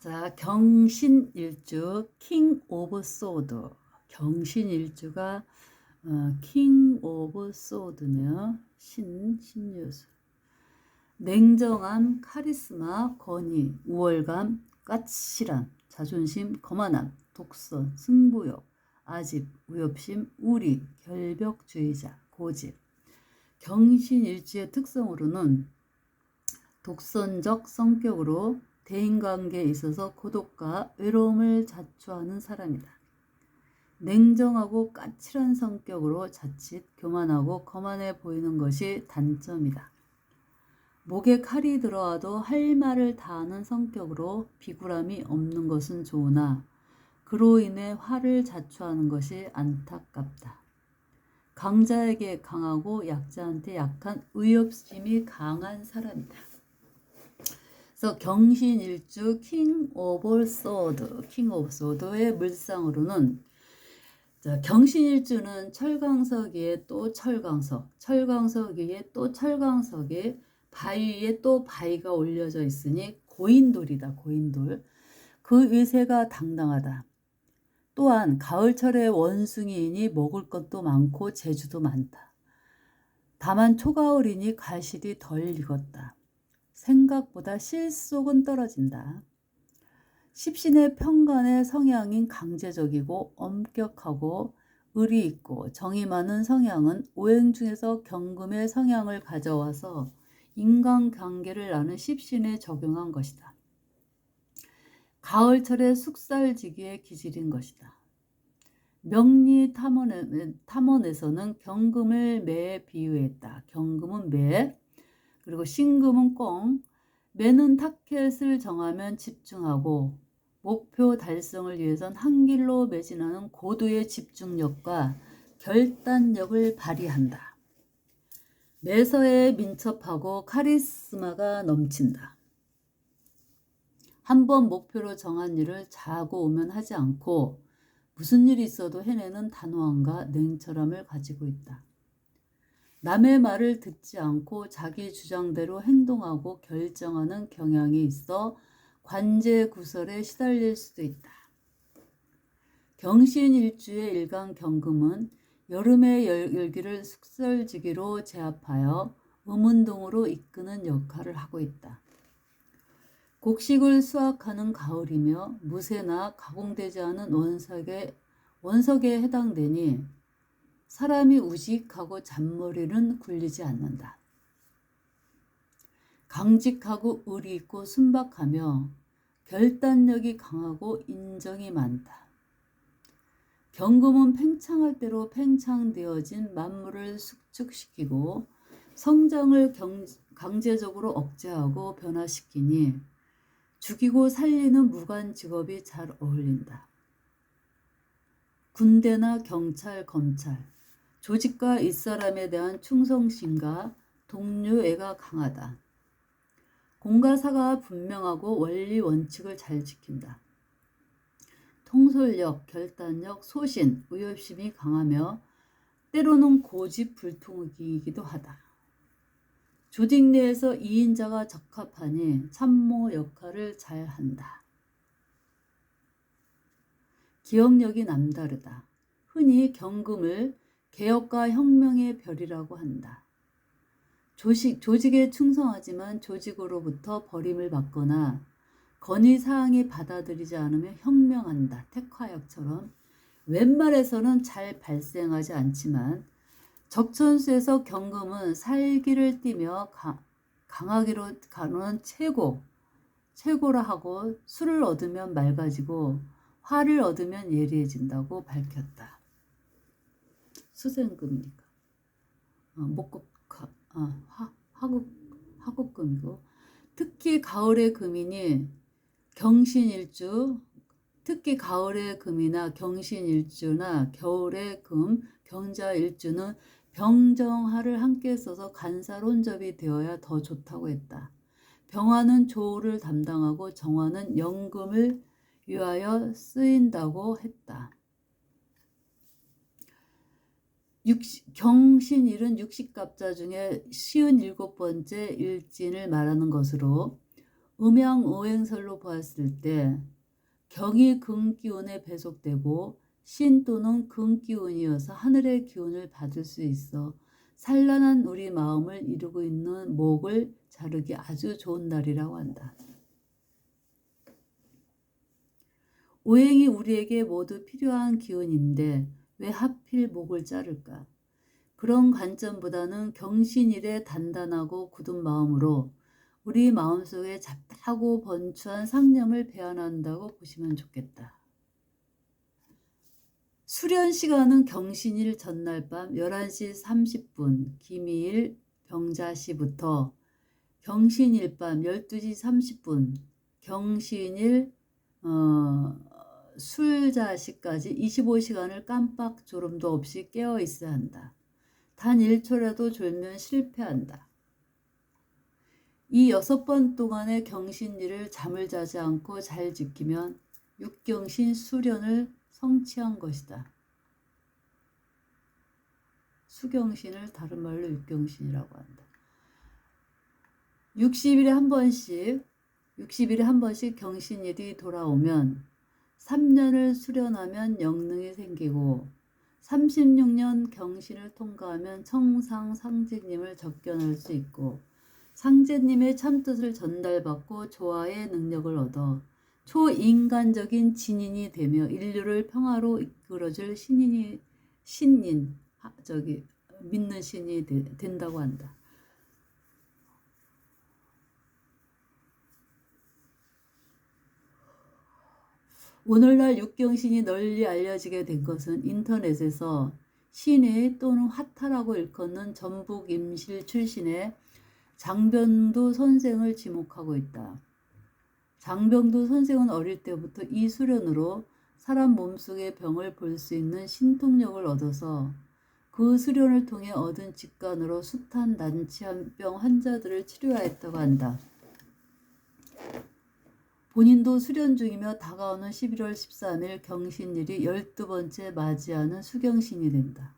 자, 경신일주 킹 오브 소드. 경신일주가 킹 오브 소드네요. 신유수. 냉정함, 카리스마, 권위, 우월감, 까칠함, 자존심, 거만함, 독선, 승부욕, 아집, 위협심, 우리, 결벽주의자, 고집. 경신일주의 특성으로는 독선적 성격으로 대인관계에 있어서 고독과 외로움을 자초하는 사람이다. 냉정하고 까칠한 성격으로 자칫 교만하고 거만해 보이는 것이 단점이다. 목에 칼이 들어와도 할 말을 다하는 성격으로 비굴함이 없는 것은 좋으나 그로 인해 화를 자초하는 것이 안타깝다. 강자에게 강하고 약자한테 약한 의협심이 강한 사람이다. 그래서 경신일주 킹 오브 소드의 물상으로는 경신일주는 철강석 위에 또 철강석, 철강석 위에 또 철강석에 바위 위에 또 바위가 올려져 있으니 고인돌이다. 고인돌. 그 위세가 당당하다. 또한 가을철에 원숭이이니 먹을 것도 많고 재주도 많다. 다만 초가을이니 가실이 덜 익었다. 생각보다 실속은 떨어진다. 십신의 평간의 성향인 강제적이고 엄격하고 의리 있고 정이 많은 성향은 오행 중에서 경금의 성향을 가져와서 인간관계를 나눈 십신에 적용한 것이다. 가을철의 숙살지기의 기질인 것이다. 명리 탐원에서는 경금을 매에 비유했다. 경금은 매, 그리고 신금은 꽁. 매는 타켓을 정하면 집중하고 목표 달성을 위해선 한 길로 매진하는 고도의 집중력과 결단력을 발휘한다. 매서에 민첩하고 카리스마가 넘친다. 한번 목표로 정한 일을 자고 오면 하지 않고 무슨 일이 있어도 해내는 단호함과 냉철함을 가지고 있다. 남의 말을 듣지 않고 자기 주장대로 행동하고 결정하는 경향이 있어 관제구설에 시달릴 수도 있다. 경신일주의 일간경금은 여름의 열기를 숙설지기로 제압하여 음운동으로 이끄는 역할을 하고 있다. 곡식을 수확하는 가을이며 무쇠나 가공되지 않은 원석에 해당되니 사람이 우직하고 잔머리는 굴리지 않는다. 강직하고 의리 있고 순박하며 결단력이 강하고 인정이 많다. 경금은 팽창할 대로 팽창되어진 만물을 숙축시키고 성장을 강제적으로 억제하고 변화시키니 죽이고 살리는 무관 직업이 잘 어울린다. 군대나 경찰, 검찰, 조직과 윗사람에 대한 충성심과 동료애가 강하다. 공과 사가 분명하고 원리 원칙을 잘 지킨다. 통솔력, 결단력, 소신, 의협심이 강하며 때로는 고집불통이기도 하다. 조직 내에서 2인자가 적합하니 참모 역할을 잘 한다. 기억력이 남다르다. 흔히 경금을 개혁과 혁명의 별이라고 한다. 조직에 충성하지만 조직으로부터 버림을 받거나 건의사항이 받아들이지 않으면 혁명한다. 택화역처럼 웬만해서는 잘 발생하지 않지만 적천수에서 경금은 살기를 띠며 강하기로 가는 최고라 하고 술을 얻으면 맑아지고 화를 얻으면 예리해진다고 밝혔다. 수생금이니까 화국금이고 특히 가을의 금이니 경신일주, 특히 가을의 금이나 경신일주나 겨울의 금, 경자일주는 병정화를 함께 써서 간살혼접이 되어야 더 좋다고 했다. 병화는 조를 담당하고 정화는 연금을 위하여 쓰인다고 했다. 경신일은 60갑자 중에 57번째 일진을 말하는 것으로 음양오행설로 보았을 때 경이 금기운에 배속되고 신 또는 금기운이어서 하늘의 기운을 받을 수 있어 산란한 우리 마음을 이루고 있는 목을 자르기 아주 좋은 날이라고 한다. 오행이 우리에게 모두 필요한 기운인데 왜 하필 목을 자를까? 그런 관점보다는 경신일에 단단하고 굳은 마음으로 우리 마음속에 잡다하고 번추한 상념을 배안한다고 보시면 좋겠다. 수련 시간은 경신일 전날 밤 11시 30분 기미일 병자시부터 경신일 밤 12시 30분 경신일 술자시까지 25시간을 깜빡 졸음도 없이 깨어 있어야 한다. 단 1초라도 졸면 실패한다. 이 6번 동안의 경신일을 잠을 자지 않고 잘 지키면 육경신 수련을 성취한 것이다. 수경신을 다른 말로 육경신이라고 한다. 60일에 한 번씩 경신일이 돌아오면 3년을 수련하면 영능이 생기고 36년 경신을 통과하면 청상 상제님을 접견할 수 있고 상제님의 참뜻을 전달받고 조화의 능력을 얻어 초인간적인 진인이 되며 인류를 평화로 이끌어줄 믿는 신이 된다고 한다. 오늘날 육경신이 널리 알려지게 된 것은 인터넷에서 신의 또는 화타라고 일컫는 전북 임실 출신의 장병두 선생을 지목하고 있다. 장병두 선생은 어릴 때부터 이 수련으로 사람 몸속의 병을 볼 수 있는 신통력을 얻어서 그 수련을 통해 얻은 직관으로 숱한 난치병 환자들을 치료하였다고 한다. 본인도 수련 중이며 다가오는 11월 13일 경신일이 12번째 맞이하는 수경신이 된다.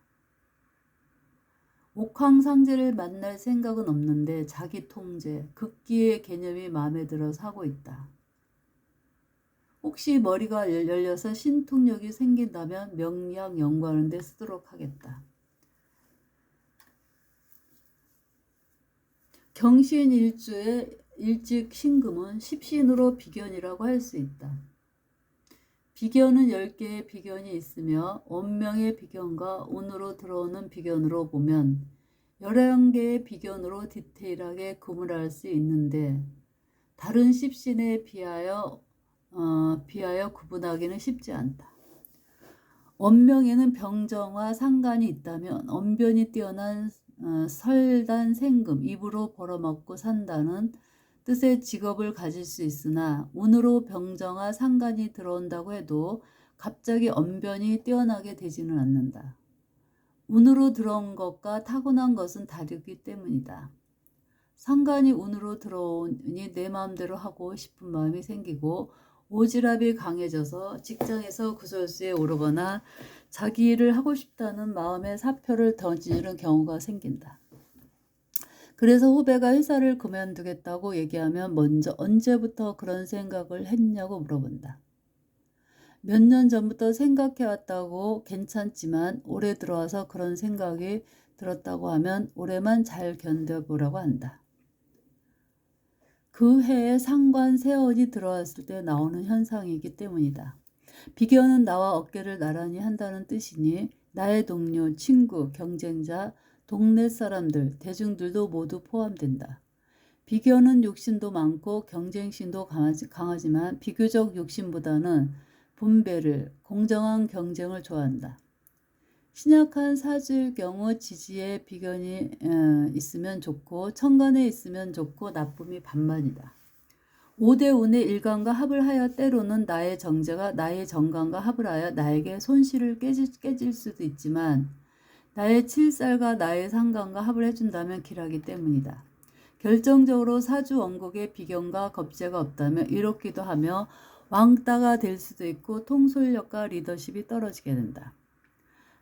옥황상제를 만날 생각은 없는데 자기 통제, 극기의 개념이 마음에 들어서 하고 있다. 혹시 머리가 열려서 신통력이 생긴다면 명리학 연구하는 데 쓰도록 하겠다. 경신 일주의 일직 신금은 십신으로 비견이라고 할 수 있다. 비견은 10개의 비견이 있으며 원명의 비견과 운으로 들어오는 비견으로 보면 11개의 비견으로 디테일하게 구분할 수 있는데 다른 십신에 비하여 구분하기는 쉽지 않다. 원명에는 병정과 상관이 있다면 언변이 뛰어난 설단 생금, 입으로 벌어먹고 산다는 뜻의 직업을 가질 수 있으나 운으로 병정과 상관이 들어온다고 해도 갑자기 언변이 뛰어나게 되지는 않는다. 운으로 들어온 것과 타고난 것은 다르기 때문이다. 상관이 운으로 들어오니 내 마음대로 하고 싶은 마음이 생기고 오지랖이 강해져서 직장에서 구설수에 오르거나 자기 일을 하고 싶다는 마음의 사표를 던지는 경우가 생긴다. 그래서 후배가 회사를 그만두겠다고 얘기하면 먼저 언제부터 그런 생각을 했냐고 물어본다. 몇 년 전부터 생각해왔다고 괜찮지만 올해 들어와서 그런 생각이 들었다고 하면 올해만 잘 견뎌보라고 한다. 그 해에 상관 세월이 들어왔을 때 나오는 현상이기 때문이다. 비견은 나와 어깨를 나란히 한다는 뜻이니 나의 동료, 친구, 경쟁자, 동네 사람들, 대중들도 모두 포함된다. 비견은 욕심도 많고 경쟁심도 강하지만 비교적 욕심보다는 분배를, 공정한 경쟁을 좋아한다. 신약한 사주일 경우 지지에 비견이 있으면 좋고 천간에 있으면 좋고 나쁨이 반반이다. 5대 운의 일간과 합을 하여 때로는 나의 정제가 나의 정간과 합을 하여 나에게 손실을 깨질 수도 있지만 나의 칠살과 나의 상간과 합을 해준다면 길하기 때문이다. 결정적으로 사주 원곡에 비견과 겁재가 없다면 이롭기도 하며 왕따가 될 수도 있고 통솔력과 리더십이 떨어지게 된다.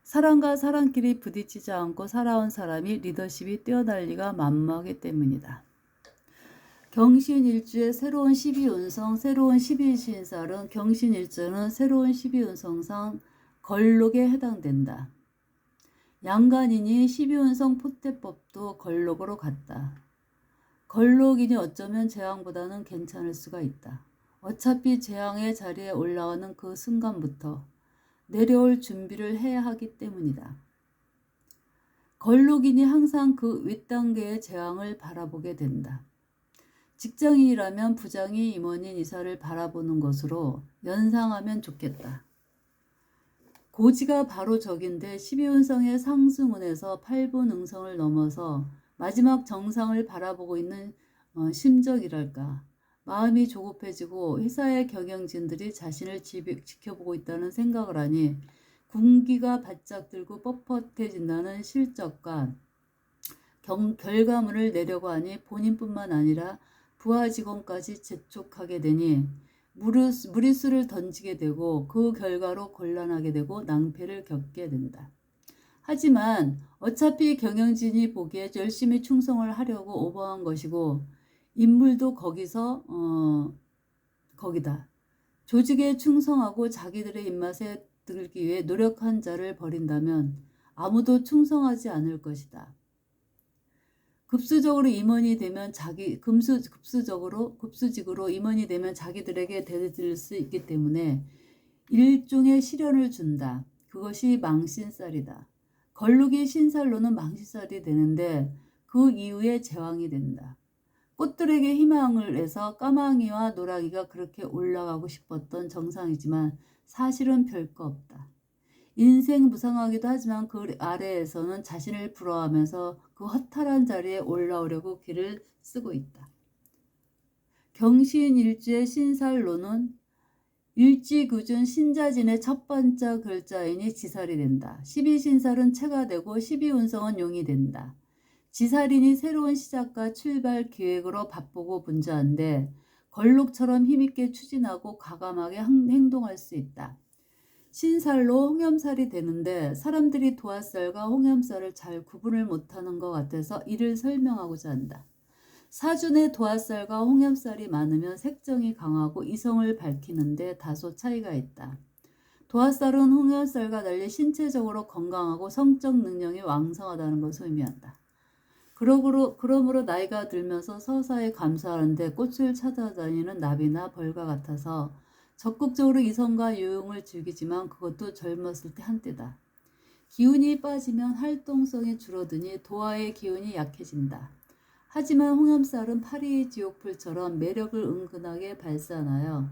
사람과 사람끼리 부딪히지 않고 살아온 사람이 리더십이 뛰어날 리가 만무하기 때문이다. 경신일주의 새로운 12운성, 새로운 12신살은 경신일주는 새로운 12운성상 걸록에 해당된다. 양간이니 12운성 포태법도 걸록으로 갔다. 걸록이니 어쩌면 재앙보다는 괜찮을 수가 있다. 어차피 재앙의 자리에 올라가는 그 순간부터 내려올 준비를 해야 하기 때문이다. 걸록이니 항상 그 윗단계의 재앙을 바라보게 된다. 직장인이라면 부장이 임원인 이사를 바라보는 것으로 연상하면 좋겠다. 고지가 바로 적인데 12운성의 상승운에서 8분 응성을 넘어서 마지막 정상을 바라보고 있는 심정이랄까. 마음이 조급해지고 회사의 경영진들이 자신을 지켜보고 있다는 생각을 하니 군기가 바짝 들고 뻣뻣해진다는 실적과 결과물을 내려고 하니 본인뿐만 아니라 부하 직원까지 재촉하게 되니 무리수를 던지게 되고 그 결과로 곤란하게 되고 낭패를 겪게 된다. 하지만 어차피 경영진이 보기에 열심히 충성을 하려고 오버한 것이고 인물도 거기다. 조직에 충성하고 자기들의 입맛에 들기 위해 노력한 자를 버린다면 아무도 충성하지 않을 것이다. 급수직으로 임원이 되면 자기들에게 대들릴 수 있기 때문에 일종의 시련을 준다. 그것이 망신살이다. 걸룩이 신살로는 망신살이 되는데 그 이후에 제왕이 된다. 꽃들에게 희망을 해서 까마귀와 노랑이가 그렇게 올라가고 싶었던 정상이지만 사실은 별거 없다. 인생 무상하기도 하지만 그 아래에서는 자신을 부러워하면서 그 허탈한 자리에 올라오려고 길을 쓰고 있다. 경신일주의 신살로는 일지구준 신자진의 첫 번째 글자이니 지살이 된다. 12신살은 체가 되고 12운성은 용이 된다. 지살이니 새로운 시작과 출발 기획으로 바쁘고 분주한데 걸록처럼 힘있게 추진하고 과감하게 행동할 수 있다. 신살로 홍염살이 되는데 사람들이 도화살과 홍염살을 잘 구분을 못하는 것 같아서 이를 설명하고자 한다. 사준의 도화살과 홍염살이 많으면 색정이 강하고 이성을 밝히는데 다소 차이가 있다. 도화살은 홍염살과 달리 신체적으로 건강하고 성적 능력이 왕성하다는 것을 의미한다. 그러므로 나이가 들면서 서서히 감소하는데 꽃을 찾아다니는 나비나 벌과 같아서 적극적으로 이성과 유흥을 즐기지만 그것도 젊었을 때 한때다. 기운이 빠지면 활동성이 줄어드니 도화의 기운이 약해진다. 하지만 홍염살은 파리 지옥불처럼 매력을 은근하게 발산하여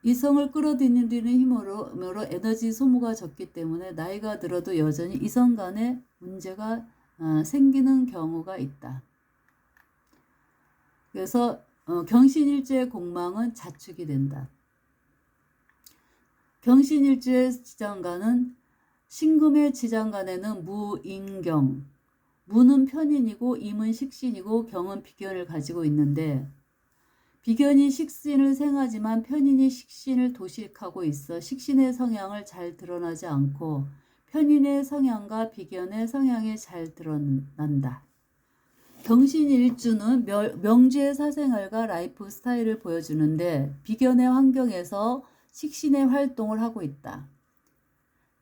이성을 끌어들이는 힘으로 에너지 소모가 적기 때문에 나이가 들어도 여전히 이성 간에 문제가 생기는 경우가 있다. 그래서 경신일주의 공망은 자축이 된다. 경신일주의 지장간은 신금의 지장간에는 무인경, 무는 편인이고 임은 식신이고 경은 비견을 가지고 있는데 비견이 식신을 생하지만 편인이 식신을 도식하고 있어 식신의 성향을 잘 드러나지 않고 편인의 성향과 비견의 성향이 잘 드러난다. 경신일주는 명주의 사생활과 라이프 스타일을 보여주는데 비견의 환경에서 식신의 활동을 하고 있다.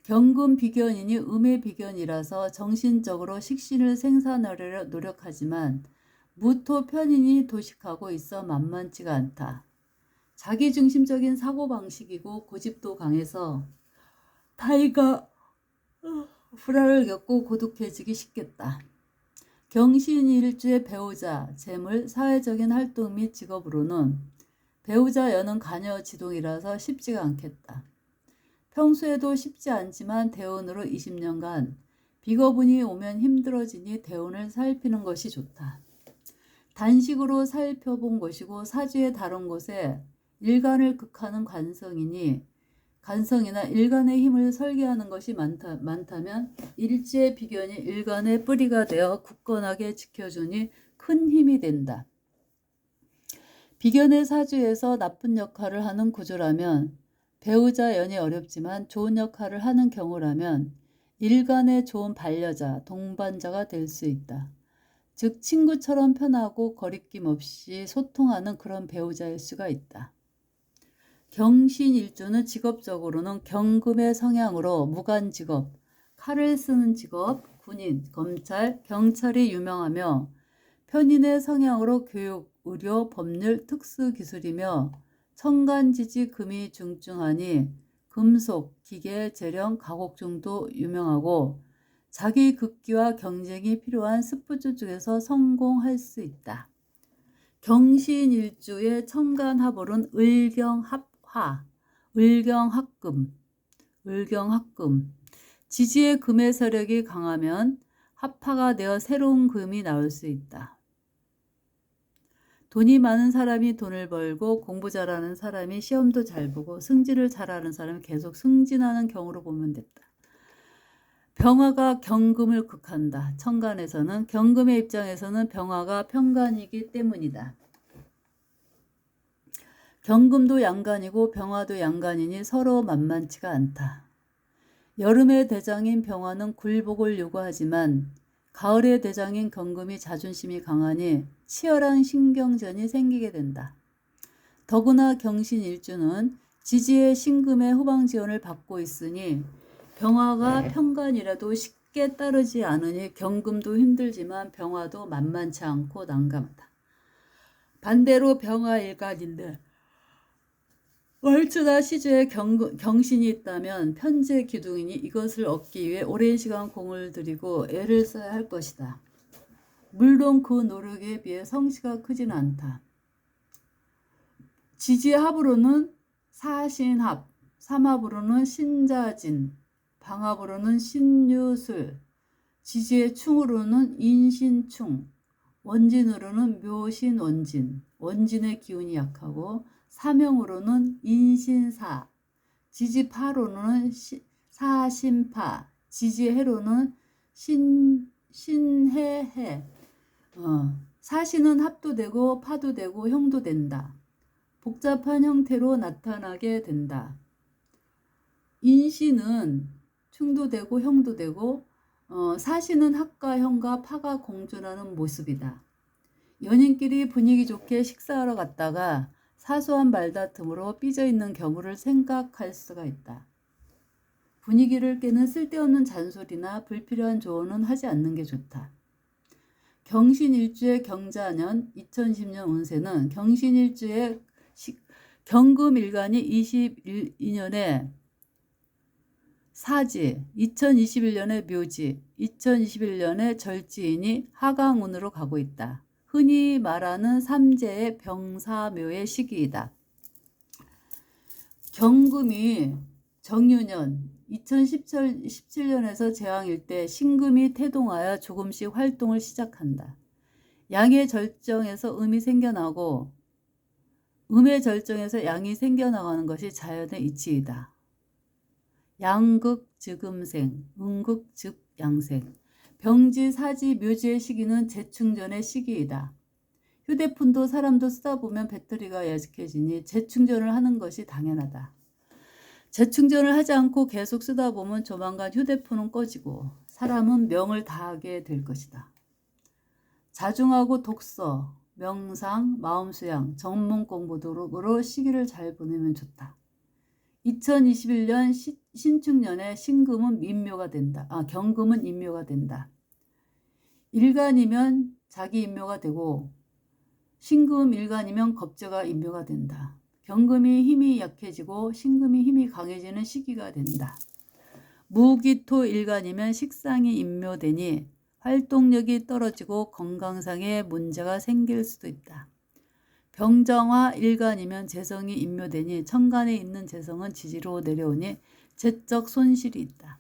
경금 비견이니 음의 비견이라서 정신적으로 식신을 생산하려 노력하지만 무토 편인이 도식하고 있어 만만치가 않다. 자기중심적인 사고방식이고 고집도 강해서 타이가 불화를 겪고 고독해지기 쉽겠다. 경신일주의 배우자, 재물, 사회적인 활동 및 직업으로는 배우자 여는 가녀 지동이라서 쉽지가 않겠다. 평소에도 쉽지 않지만 대운으로 20년간 비거분이 오면 힘들어지니 대운을 살피는 것이 좋다. 단식으로 살펴본 것이고 사주의 다른 곳에 일간을 극하는 간성이나 일간의 힘을 설계하는 것이 많다면 일지의 비견이 일간의 뿌리가 되어 굳건하게 지켜주니 큰 힘이 된다. 비견의 사주에서 나쁜 역할을 하는 구조라면 배우자 연이 어렵지만 좋은 역할을 하는 경우라면 일간의 좋은 반려자, 동반자가 될 수 있다. 즉 친구처럼 편하고 거리낌 없이 소통하는 그런 배우자일 수가 있다. 경신일주는 직업적으로는 경금의 성향으로 무관직업, 칼을 쓰는 직업, 군인, 검찰, 경찰이 유명하며 편인의 성향으로 교육, 의료, 법률, 특수기술이며 천간지지 금이 중증하니 금속, 기계, 재령, 가곡 중도 유명하고 자기 급기와 경쟁이 필요한 스포츠 중에서 성공할 수 있다. 경신일주의 천간합월은 을경합화, 을경합금, 을경합금. 지지의 금의 세력이 강하면 합화가 되어 새로운 금이 나올 수 있다. 돈이 많은 사람이 돈을 벌고 공부 잘하는 사람이 시험도 잘 보고 승진을 잘하는 사람이 계속 승진하는 경우로 보면 됐다. 병화가 경금을 극한다. 천간에서는 경금의 입장에서는 병화가 편간이기 때문이다. 경금도 양간이고 병화도 양간이니 서로 만만치가 않다. 여름의 대장인 병화는 굴복을 요구하지만 가을의 대장인 경금이 자존심이 강하니 치열한 신경전이 생기게 된다. 더구나 경신일주는 지지의 신금의 후방지원을 받고 있으니 병화가 편간이라도 쉽게 따르지 않으니 경금도 힘들지만 병화도 만만치 않고 난감하다. 반대로 병화일간인데 월주나 시주에 경신이 있다면 편재 기둥이니 이것을 얻기 위해 오랜 시간 공을 들이고 애를 써야 할 것이다. 물론 그 노력에 비해 성씨가 크지는 않다. 지지합으로는 사신합, 삼합으로는 신자진, 방합으로는 신유술, 지지의 충으로는 인신충, 원진으로는 묘신원진, 원진의 기운이 약하고 사명으로는 인신사, 지지파로는 사신파, 지지해로는 신해해. 사신은 합도 되고 파도 되고 형도 된다. 복잡한 형태로 나타나게 된다. 인신은 충도 되고 형도 되고 사신은 합과 형과 파가 공존하는 모습이다. 연인끼리 분위기 좋게 식사하러 갔다가 사소한 말다툼으로 삐져있는 경우를 생각할 수가 있다. 분위기를 깨는 쓸데없는 잔소리나 불필요한 조언은 하지 않는 게 좋다. 경신일주의 경자년 2010년 운세는 경신일주의 경금일간이 22년에 사지, 2021년에 묘지, 2021년에 절지이니 하강운으로 가고 있다. 흔히 말하는 삼재의 병사묘의 시기이다. 경금이 정유년 2017년에서 제왕일 때 신금이 태동하여 조금씩 활동을 시작한다. 양의 절정에서 음이 생겨나고 음의 절정에서 양이 생겨나가는 것이 자연의 이치이다. 양극 즉음생, 음극 즉 양생. 병지, 사지, 묘지의 시기는 재충전의 시기이다. 휴대폰도 사람도 쓰다 보면 배터리가 야속해지니 재충전을 하는 것이 당연하다. 재충전을 하지 않고 계속 쓰다 보면 조만간 휴대폰은 꺼지고 사람은 명을 다하게 될 것이다. 자중하고 독서, 명상, 마음수양, 전문 공부 도록으로 시기를 잘 보내면 좋다. 2021년 신축년에 신금은 민묘가 된다. 경금은 인묘가 된다. 일간이면 자기 인묘가 되고 신금 일간이면 겁재가 인묘가 된다. 경금이 힘이 약해지고 신금이 힘이 강해지는 시기가 된다. 무기토 일간이면 식상이 인묘되니 활동력이 떨어지고 건강상의 문제가 생길 수도 있다. 병정화 일간이면 재성이 인묘되니 천간에 있는 재성은 지지로 내려오니 재적 손실이 있다.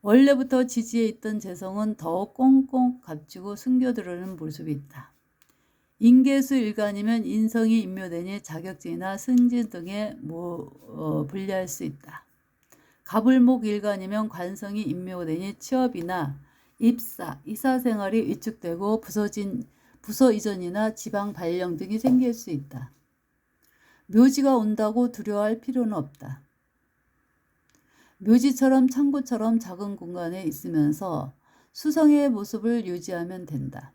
원래부터 지지에 있던 재성은 더욱 꽁꽁 갇히고 숨겨들어오는 모습이 있다. 인계수 일간이면 인성이 인묘되니 자격증이나 승진 등에 불리할 수 있다. 갑을목 일간이면 관성이 인묘되니 취업이나 입사, 이사생활이 위축되고 부서 이전이나 지방 발령 등이 생길 수 있다. 묘지가 온다고 두려워할 필요는 없다. 묘지처럼 창고처럼 작은 공간에 있으면서 수성의 모습을 유지하면 된다.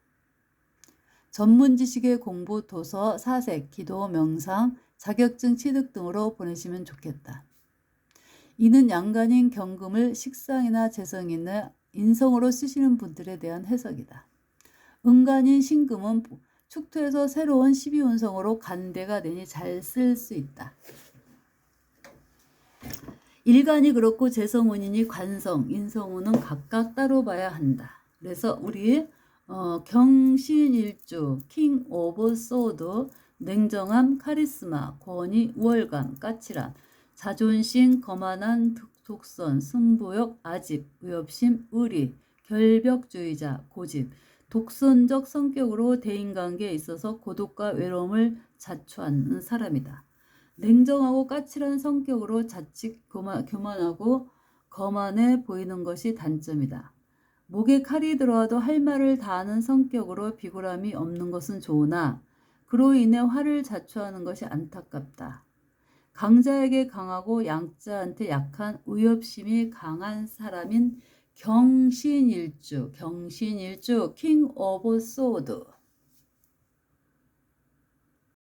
전문 지식의 공부, 도서, 사색, 기도, 명상, 자격증 취득 등으로 보내시면 좋겠다. 이는 양간인 경금을 식상이나 재성이나 인성으로 쓰시는 분들에 대한 해석이다. 음간인 신금은 축토에서 새로운 12운성으로 간대가 되니 잘 쓸 수 있다. 일간이 그렇고 재성운이니 관성, 인성운은 각각 따로 봐야 한다. 그래서 우리 경신일주, 킹 오브 소드, 냉정함, 카리스마, 권위, 우월감, 까칠함, 자존심, 거만한, 독선, 승부욕, 아집, 의협심, 의리, 결벽주의자, 고집, 독선적 성격으로 대인관계에 있어서 고독과 외로움을 자초하는 사람이다. 냉정하고 까칠한 성격으로 자칫 교만하고 거만해 보이는 것이 단점이다. 목에 칼이 들어와도 할 말을 다하는 성격으로 비굴함이 없는 것은 좋으나 그로 인해 화를 자초하는 것이 안타깝다. 강자에게 강하고 약자한테 약한 의협심이 강한 사람인 경신일주, 킹 오브 소드.